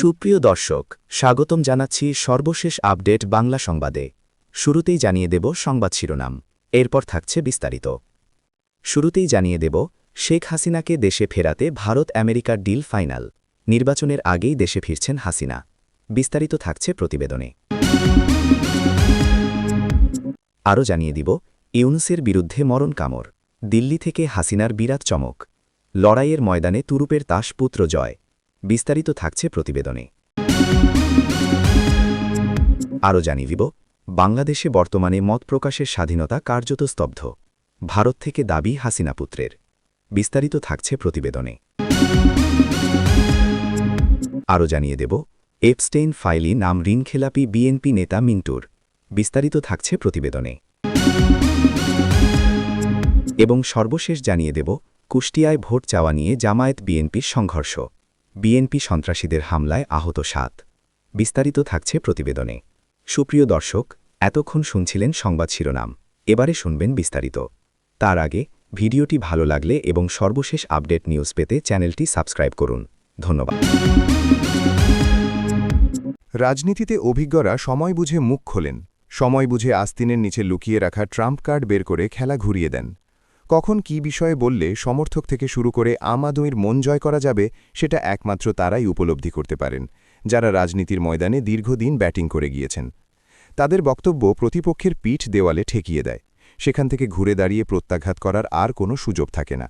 সুপ্রিয় দর্শক, স্বাগতম জানাচ্ছি সর্বশেষ আপডেট বাংলা সংবাদে। শুরুতেই জানিয়ে দেব সংবাদ শিরোনাম, এরপর থাকছে বিস্তারিত। শুরুতেই জানিয়ে দেব শেখ হাসিনাকে দেশে ফেরাতে ভারত আমেরিকার ডিল ফাইনাল, নির্বাচনের আগেই দেশে ফিরছেন হাসিনা। বিস্তারিত থাকছে প্রতিবেদনে। আরও জানিয়ে দিব ইউনূসের বিরুদ্ধে মরণ কামড়, দিল্লি থেকে হাসিনার বিরাট চমক, লড়াইয়ের ময়দানে তুরুপের তাস পুত্র জয়। বিস্তারিত থাকছে প্রতিবেদনে। আরও জানিয়ে দিব বাংলাদেশে বর্তমানে মত প্রকাশের স্বাধীনতা কার্যত স্তব্ধ, ভারত থেকে দাবি হাসিনা পুত্রের। বিস্তারিত থাকছে প্রতিবেদনে। আরও জানিয়ে দেব এপস্টেইন ফাইলি নাম ঋণখেলাপি বিএনপি নেতা মিন্টুর। বিস্তারিত থাকছে প্রতিবেদনে। এবং সর্বশেষ জানিয়ে দেব কুষ্টিয়ায় ভোট চাওয়া নিয়ে জামায়াত বিএনপির সংঘর্ষ, বিএনপি সন্ত্রাসীদের হামলায় আহত ৭। বিস্তারিত থাকছে প্রতিবেদনে। সুপ্রিয় দর্শক, এতক্ষণ শুনছিলেন সংবাদ শিরোনাম, এবারে শুনবেন বিস্তারিত। তার আগে ভিডিওটি ভালো লাগলে এবং সর্বশেষ আপডেট নিউজ পেতে চ্যানেলটি সাবস্ক্রাইব করুন। ধন্যবাদ। রাজনীতিতে অভিজ্ঞরা সময় বুঝে মুখ খোলেন, সময় বুঝে আস্তিনের নিচে লুকিয়ে রাখা ট্রাম্প কার্ড বের করে খেলা ঘুরিয়ে দেন। কখন কি বিষয়ে বললে সমর্থক থেকে শুরু করে আম আদমির মন জয় করা যাবে, সেটা একমাত্র তারাই উপলব্ধি করতে পারেন, যারা রাজনীতির ময়দানে দীর্ঘদিন ব্যাটিং করে গিয়েছেন। তাদের বক্তব্য প্রতিপক্ষের পিঠ দেওয়ালে ঠেকিয়ে দেয়, সেখান থেকে ঘুরে দাঁড়িয়ে প্রত্যাঘাত করার আর কোনো সুযোগ থাকে না।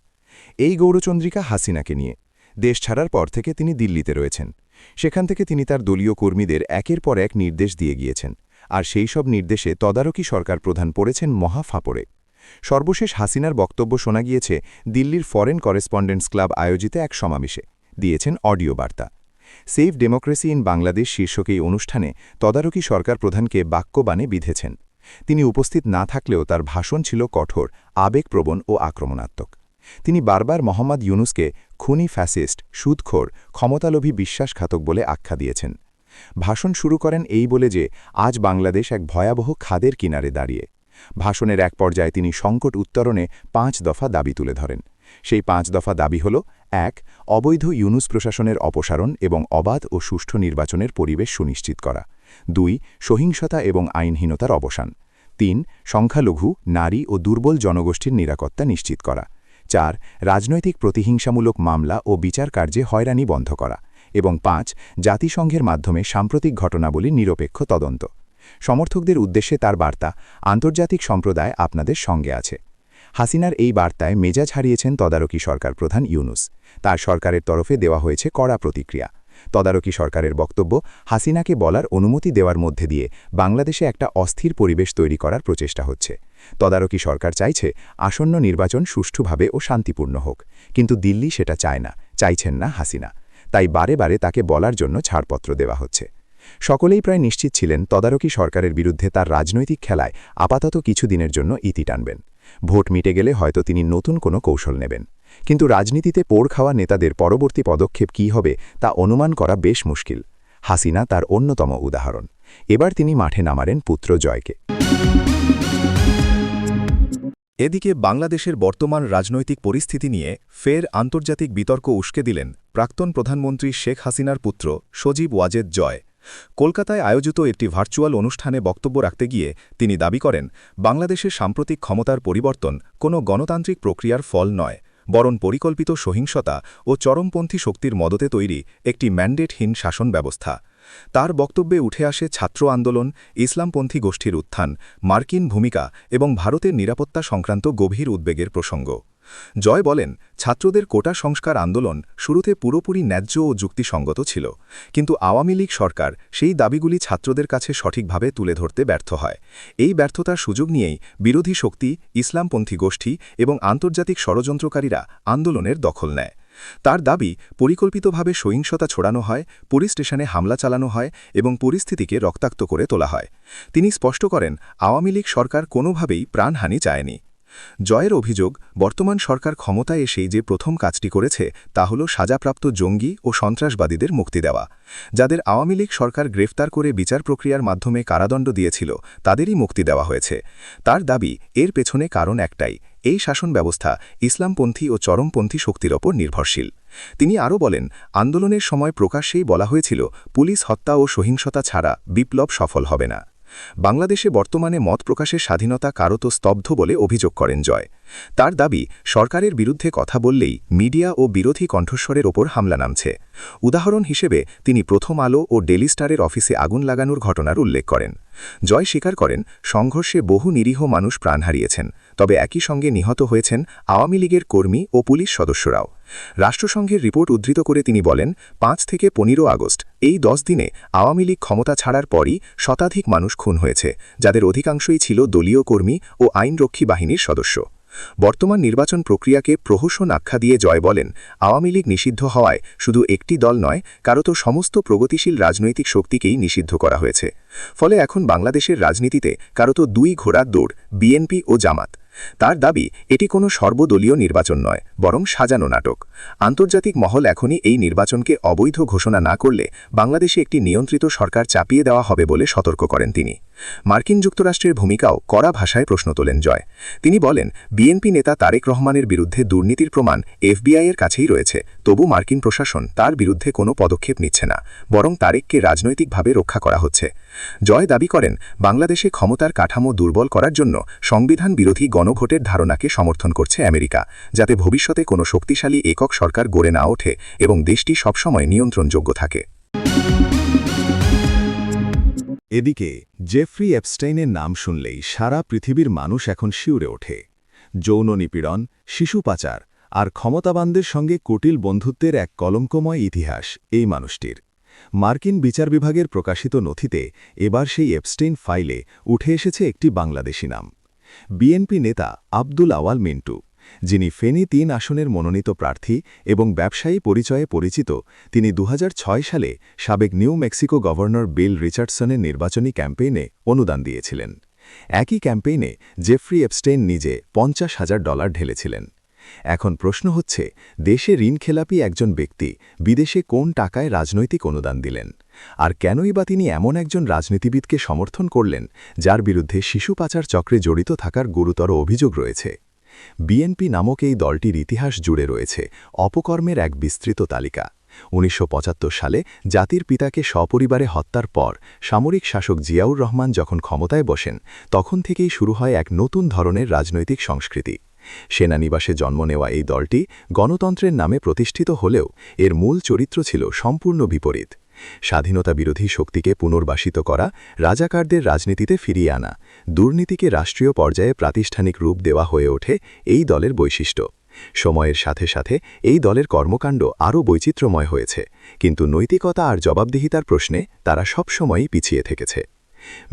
এই গৌরচন্দ্রিকা হাসিনাকে নিয়ে। দেশ ছাড়ার পর থেকে তিনি দিল্লিতে রয়েছেন। সেখান থেকে তিনি তার দলীয় কর্মীদের একের পর এক নির্দেশ দিয়ে গিয়েছেন, আর সেই সব নির্দেশে তদারকি সরকার প্রধান পড়েছেন মহা ফাঁপড়ে। সর্বশেষ হাসিনার বক্তব্য শোনা গিয়েছে দিল্লির ফরেন করেসপন্ডেন্টস ক্লাব আয়োজিত এক সমাবেশে, দিয়েছেন অডিও বার্তা। সেভ ডেমোক্রেসি ইন বাংলাদেশ শীর্ষক এই অনুষ্ঠানে তদারকি সরকার প্রধানকে বাক্যবাণে বিঁধেছেন। তিনি উপস্থিত না থাকলেও তার ভাষণ ছিল কঠোর, আবেগপ্রবণ ও আক্রমণাত্মক। তিনি বারবার মোহাম্মদ ইউনূসকে খুনি ফ্যাসিস্ট, সুদখোর, ক্ষমতালোভী বিশ্বাসঘাতক বলে আখ্যা দিয়েছেন। ভাষণ শুরু করেন এই বলে যে আজ বাংলাদেশ এক ভয়াবহ খাদের কিনারে দাঁড়িয়ে। ভাষণের এক পর্যায়ে তিনি সংকট উত্তরণে ৫ দফা দাবি তুলে ধরেন। সেই ৫ দফা দাবি হল: ১. অবৈধ ইউনূস প্রশাসনের অপসারণ এবং অবাধ ও সুষ্ঠু নির্বাচনের পরিবেশ সুনিশ্চিত করা। ২. সহিংসতা এবং আইনহীনতার অবসান। ৩. সংখ্যালঘু, নারী ও দুর্বল জনগোষ্ঠীর নিরাপত্তা নিশ্চিত করা। ৪. রাজনৈতিক প্রতিহিংসামূলক মামলা ও বিচার কার্যে হয়রানি বন্ধ করা। এবং ৫. জাতিসংঘের মাধ্যমে সাম্প্রতিক ঘটনাবলীর নিরপেক্ষ তদন্ত। সমর্থকদের উদ্দেশ্যে তার বার্তা: আন্তর্জাতিক সম্প্রদায় আপনাদের সঙ্গে আছে। হাসিনার এই বার্তায় মেজাজ হারিয়েছেন তদারকি সরকার প্রধান ইউনূস। তার সরকারের তরফে দেওয়া হয়েছে কড়া প্রতিক্রিয়া। তদারকি সরকারের বক্তব্য, হাসিনাকে বলার অনুমতি দেওয়ার মধ্যে দিয়ে বাংলাদেশে একটা অস্থির পরিবেশ তৈরি করার প্রচেষ্টা হচ্ছে। তদারকি সরকার চাইছে আসন্ন নির্বাচন সুষ্ঠুভাবে ও শান্তিপূর্ণ হোক, কিন্তু দিল্লি সেটা চায় না, চাইছেন না হাসিনা। তাই বারে বারে তাকে বলার জন্য ছাড়পত্র দেওয়া হচ্ছে। সকলেই প্রায় নিশ্চিত ছিলেন তদারকি সরকারের বিরুদ্ধে তার রাজনৈতিক খেলায় আপাতত কিছুদিনের জন্য ইতি টানবেন। ভোট মিটে গেলে হয়তো তিনি নতুন কোনো কৌশল নেবেন। কিন্তু রাজনীতিতে পোড় খাওয়া নেতাদের পরবর্তী পদক্ষেপ কী হবে তা অনুমান করা বেশ মুশকিল। হাসিনা তার অন্যতম উদাহরণ। এবার তিনি মাঠে নামারেন পুত্র জয়কে। এদিকে বাংলাদেশের বর্তমান রাজনৈতিক পরিস্থিতি নিয়ে ফের আন্তর্জাতিক বিতর্ক উস্কে দিলেন প্রাক্তন প্রধানমন্ত্রী শেখ হাসিনার পুত্র সজীব ওয়াজেদ জয়। কলকাতায় আয়োজিত একটি ভার্চুয়াল অনুষ্ঠানে বক্তব্য রাখতে গিয়ে তিনি দাবি করেন, বাংলাদেশের সাম্প্রতিক ক্ষমতার পরিবর্তন কোনো গণতান্ত্রিক প্রক্রিয়ার ফল নয়, বরং পরিকল্পিত সহিংসতা ও চরমপন্থী শক্তির মদতে তৈরি একটি ম্যান্ডেটহীন শাসন ব্যবস্থা। তার বক্তব্যে উঠে আসে ছাত্র আন্দোলন, ইসলামপন্থী গোষ্ঠীর উত্থান, মার্কিন ভূমিকা এবং ভারতের নিরাপত্তা সংক্রান্ত গভীর উদ্বেগের প্রসঙ্গ। জয় বলেন, ছাত্রদের কোটা সংস্কার আন্দোলন শুরুতে পুরোপুরি ন্যায্য ও যুক্তিসঙ্গত ছিল, কিন্তু আওয়ামী লীগ সরকার সেই দাবিগুলি ছাত্রদের কাছে সঠিকভাবে তুলে ধরতে ব্যর্থ হয়। এই ব্যর্থতার সুযোগ নিয়েই বিরোধী শক্তি, ইসলামপন্থী গোষ্ঠী এবং আন্তর্জাতিক ষড়যন্ত্রকারীরা আন্দোলনের দখল নেয়। তার দাবি, পরিকল্পিতভাবে সহিংসতা ছড়ানো হয়, পুলিশ স্টেশনে হামলা চালানো হয় এবং পরিস্থিতিকে রক্তাক্ত করে তোলা হয়। তিনি স্পষ্ট করেন, আওয়ামী লীগ সরকার কোনোভাবেই প্রাণহানি চায়নি। জয়ের অভিযোগ, বর্তমান সরকার ক্ষমতায় এসেই যে প্রথম কাজটি করেছে তা হল সাজাপ্রাপ্ত জঙ্গি ও সন্ত্রাসবাদীদের মুক্তি দেওয়া। যাদের আওয়ামী লীগ সরকার গ্রেফতার করে বিচার প্রক্রিয়ার মাধ্যমে কারাদণ্ড দিয়েছিল, তাদেরই মুক্তি দেওয়া হয়েছে। তার দাবি, এর পেছনে কারণ একটাই, এই শাসন ব্যবস্থা ইসলামপন্থী ও চরমপন্থী শক্তির ওপর নির্ভরশীল। তিনি আরও বলেন, আন্দোলনের সময় প্রকাশ্যেই বলা হয়েছিল পুলিশ হত্যা ও সহিংসতা ছাড়া বিপ্লব সফল হবে না। বাংলাদেশে বর্তমানে মত প্রকাশের স্বাধীনতা কারত স্তব্ধ বলে অভিযোগ করেন জয়। তার দাবি, সরকারের বিরুদ্ধে কথা বললেই মিডিয়া ও বিরোধী কণ্ঠস্বরের ওপর হামলা নামছে। উদাহরণ হিসেবে তিনি প্রথম আলো ও ডেলি স্টারের অফিসে আগুন লাগানোর ঘটনার উল্লেখ করেন। জয় স্বীকার করেন, সংঘর্ষে বহু নিরীহ মানুষ প্রাণ হারিয়েছেন, তবে একই সঙ্গে নিহত হয়েছেন আওয়ামী লীগের কর্মী ও পুলিশ সদস্যরাও। রাষ্ট্রসংঘের রিপোর্ট উদ্ধৃত করে তিনি বলেন, ৫ থেকে ১৫ আগস্ট এই ১০ দিনে আওয়ামী লীগ ক্ষমতা ছাড়ার পরই শতাধিক মানুষ খুন হয়েছে, যাদের অধিকাংশই ছিল দলীয় কর্মী ও আইনরক্ষী বাহিনীর সদস্য। বর্তমান নির্বাচন প্রক্রিয়াকে প্রহসন আখ্যা দিয়ে জয় বলেন, আওয়ামী লীগ নিষিদ্ধ হওয়ায় শুধু একটি দল নয়, কারত সমস্ত প্রগতিশীল রাজনৈতিক শক্তিকেই নিষিদ্ধ করা হয়েছে। ফলে এখন বাংলাদেশের রাজনীতিতে কারত দুই ঘোড়ার দৌড়, বিএনপি ও জামাত। তার দাবি, এটি কোনো সর্বদলীয় নির্বাচন নয়, বরং সাজানো নাটক। আন্তর্জাতিক মহল এখনই এই নির্বাচনকে অবৈধ ঘোষণা না করলে বাংলাদেশে একটি নিয়ন্ত্রিত সরকার চাপিয়ে দেওয়া হবে বলে সতর্ক করেন তিনি। মার্কিন যুক্তরাষ্ট্রের ভূমিকাও কড়া ভাষায় প্রশ্ন তোলেন জয়। তিনি বলেন, বিএনপি নেতা তারেক রহমানের বিরুদ্ধে দুর্নীতির প্রমাণ এফবিআইয়ের কাছেই রয়েছে, তবু মার্কিন প্রশাসন তার বিরুদ্ধে কোনো পদক্ষেপ নিচ্ছে না, বরং তারেককে রাজনৈতিকভাবে রক্ষা করা হচ্ছে। জয় দাবি করেন, বাংলাদেশে ক্ষমতার কাঠামো দুর্বল করার জন্য সংবিধান বিরোধী গণভোটের ধারণাকে সমর্থন করছে আমেরিকা, যাতে ভবিষ্যতে কোনো শক্তিশালী একক সরকার গড়ে না ওঠে এবং দেশটি সবসময় নিয়ন্ত্রণযোগ্য থাকে। এদিকে জেফ্রি এপস্টাইনের নাম শুনলেই সারা পৃথিবীর মানুষ এখন শিউরে ওঠে। যৌন নিপীড়ন, শিশু পাচার আর ক্ষমতাবানদের সঙ্গে কুটিল বন্ধুত্বের এক কলঙ্কময় ইতিহাস এই মানুষটির। মার্কিন বিচার বিভাগের প্রকাশিত নথিতে এবার সেই এপস্টেইন ফাইলে উঠে এসেছে একটি বাংলাদেশি নাম, বিএনপি নেতা আব্দুল আওয়াল মিন্টু, যিনি ফেনী ৩ আসনের মনোনীত প্রার্থী এবং ব্যবসায়ী পরিচয়ে পরিচিত। তিনি ২০০৬ সালে সাবেক নিউ মেক্সিকো গভর্নর বিল রিচার্ডসনের নির্বাচনী ক্যাম্পেইনে অনুদান দিয়েছিলেন। একই ক্যাম্পেইনে জেফ্রি এপস্টেইন নিজে $৫০,০০০ ঢেলেছিলেন। এখন প্রশ্ন হচ্ছে, দেশে ঋণখেলাপি একজন ব্যক্তি বিদেশে কোন টাকায় রাজনৈতিক অনুদান দিলেন? আর কেনই বা তিনি এমন একজন রাজনীতিবিদকে সমর্থন করলেন যার বিরুদ্ধে শিশু পাচার চক্রে জড়িত থাকার গুরুতর অভিযোগ রয়েছে? বিএনপি নামক এই দলটির ইতিহাস জুড়ে রয়েছে অপকর্মের এক বিস্তৃত তালিকা। ১৯৭৫ সালে জাতির পিতাকে সপরিবারে হত্যার পর সামরিক শাসক জিয়াউর রহমান যখন ক্ষমতায় বসেন, তখন থেকেই শুরু হয় এক নতুন ধরনের রাজনৈতিক সংস্কৃতি। সেনানিবাসে জন্ম নেওয়া এই দলটি গণতন্ত্রের নামে প্রতিষ্ঠিত হলেও এর মূল চরিত্র ছিল সম্পূর্ণ বিপরীত। স্বাধীনতা বিরোধী শক্তিকে পুনর্বাসিত করা, রাজাকারদের রাজনীতিতে ফিরিয়ে আনা, দুর্নীতিকে রাষ্ট্রীয় পর্যায়ে প্রাতিষ্ঠানিক রূপ দেওয়া হয়ে ওঠে এই দলের বৈশিষ্ট্য। সময়ের সাথে সাথে এই দলের কর্মকাণ্ড আরও বৈচিত্র্যময় হয়েছে, কিন্তু নৈতিকতা আর জবাবদিহিতার প্রশ্নে তারা সবসময়ই পিছিয়ে থেকেছে।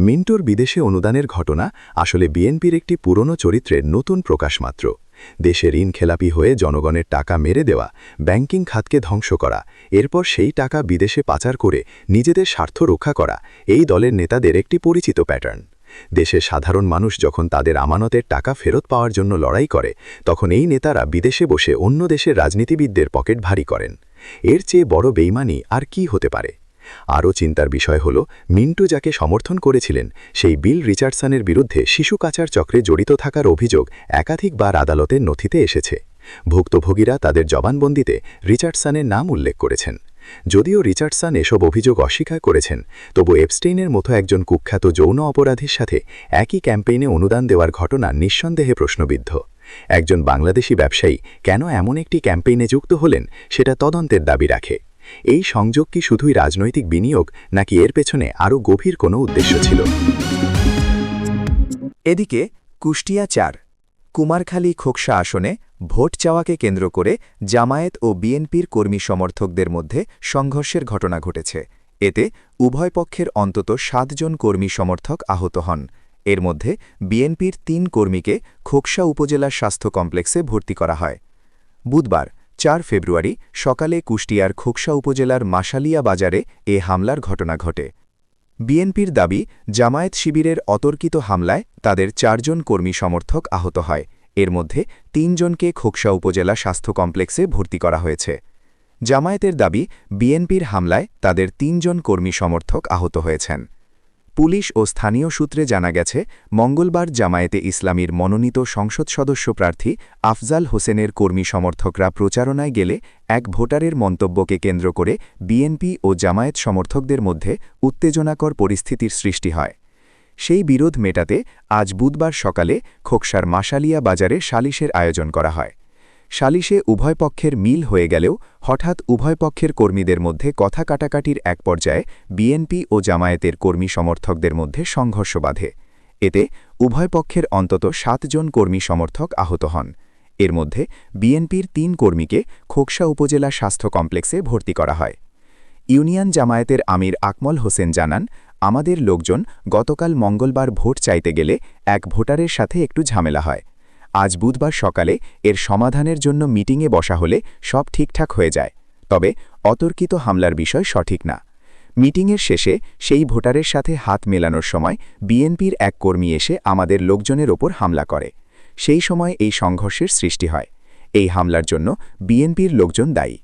মিন্টুর বিদেশে অনুদানের ঘটনা আসলে বিএনপির একটি পুরনো চরিত্রের নতুন প্রকাশ মাত্র। দেশে ঋণখেলাপি হয়ে জনগণের টাকা মেরে দেওয়া, ব্যাংকিং খাতকে ধ্বংস করা, এরপর সেই টাকা বিদেশে পাচার করে নিজেদের স্বার্থ রক্ষা করা এই দলের নেতাদের একটি পরিচিত প্যাটার্ন। দেশের সাধারণ মানুষ যখন তাদের আমানতের টাকা ফেরত পাওয়ার জন্য লড়াই করে, তখন এই নেতারা বিদেশে বসে অন্য দেশের রাজনীতিবিদদের পকেট ভারী করেন। এর চেয়ে বড় বেইমানি আর কি হতে পারে? আরও চিন্তার বিষয় হল, মিন্টু যাকে সমর্থন করেছিলেন সেই বিল রিচার্ডসনের বিরুদ্ধে শিশু কাচার চক্রে জড়িত থাকার অভিযোগ একাধিকবার আদালতের নথিতে এসেছে। ভুক্তভোগীরা তাদের জবানবন্দিতে রিচার্ডসনের নাম উল্লেখ করেছেন। যদিও রিচার্ডসন এসব অভিযোগ অস্বীকার করেছেন, তবু এপস্টেইনের মতো একজন কুখ্যাত যৌন অপরাধীর সাথে একই ক্যাম্পেইনে অনুদান দেওয়ার ঘটনা নিঃসন্দেহে প্রশ্নবিদ্ধ। একজন বাংলাদেশি ব্যবসায়ী কেন এমন একটি ক্যাম্পেইনে যুক্ত হলেন, সেটা তদন্তের দাবি রাখে। এই সংযোগ কি শুধুই রাজনৈতিক বিনিয়োগ, নাকি এর পেছনে আরও গভীর কোনো উদ্দেশ্য ছিল? এদিকে কুষ্টিয়া ৪ কুমারখালী খোকসা আসনে ভোট চাওয়াকে কেন্দ্র করে জামায়াত ও বিএনপির কর্মী সমর্থকদের মধ্যে সংঘর্ষের ঘটনা ঘটেছে। এতে উভয় পক্ষের অন্তত ৭ জন কর্মী সমর্থক আহত হন। এর মধ্যে বিএনপির ৩ কর্মীকে খোকসা উপজেলা স্বাস্থ্য কমপ্লেক্সে ভর্তি করা হয়। বুধবার ৪ ফেব্রুয়ারি সকালে কুষ্টিয়ার খোকসা উপজেলার মাশালিয়া বাজারে এ হামলার ঘটনা ঘটে। বিএনপির দাবি, জামায়াত শিবিরের অতর্কিত হামলায় তাদের ৪ জন কর্মী সমর্থক আহত হয়। এর মধ্যে ৩ জনকে খোকসা উপজেলা স্বাস্থ্য কমপ্লেক্সে ভর্তি করা হয়েছে। জামায়াতের দাবি, বিএনপির হামলায় তাদের ৩ জন কর্মী সমর্থক আহত হয়েছেন। পুলিশ ও স্থানীয় সূত্রে জানা গেছে মঙ্গলবার জামায়াতে ইসলামীর মনোনীত সংসদ সদস্য প্রার্থী আফজাল হোসেনের কর্মী সমর্থকরা প্রচারণায় গেলে এক ভোটারের মন্তব্যকে কেন্দ্র করে বিএনপি ও জামায়াত সমর্থকদের মধ্যে উত্তেজনাকর পরিস্থিতির সৃষ্টি হয়। সেই বিরোধ মেটাতে আজ বুধবার সকালে খোকসার মাশালিয়া বাজারে সালিশের আয়োজন করা হয়। সালিশে উভয় পক্ষের মিল হয়ে গেলেও হঠাৎ উভয় পক্ষের কর্মীদের মধ্যে কথা কাটাকাটির এক পর্যায়ে বিএনপি ও জামায়াতের কর্মী সমর্থকদের মধ্যে সংঘর্ষ বাধে। এতে উভয় পক্ষের অন্তত ৭ জন কর্মী সমর্থক আহত হন। এর মধ্যে বিএনপির ৩ কর্মীকে খোকসা উপজেলা স্বাস্থ্য কমপ্লেক্সে ভর্তি করা হয়। ইউনিয়ন জামায়াতের আমির আকমল হোসেন জানান, আমাদের লোকজন গতকাল মঙ্গলবার ভোট চাইতে গেলে এক ভোটারের সাথে একটু ঝামেলা হয়। আজ বুধবার সকালে এর সমাধানের জন্য মিটিংয়ে বসা হলে সব ঠিকঠাক হয়ে যায়, তবে অতর্কিত হামলার বিষয় সঠিক না। মিটিংয়ের শেষে সেই ভোটারের সাথে হাত মেলানোর সময় বিএনপির এক কর্মী এসে আমাদের লোকজনের ওপর হামলা করে। সেই সময় এই সংঘর্ষের সৃষ্টি হয়। এই হামলার জন্য বিএনপির লোকজন দায়ী।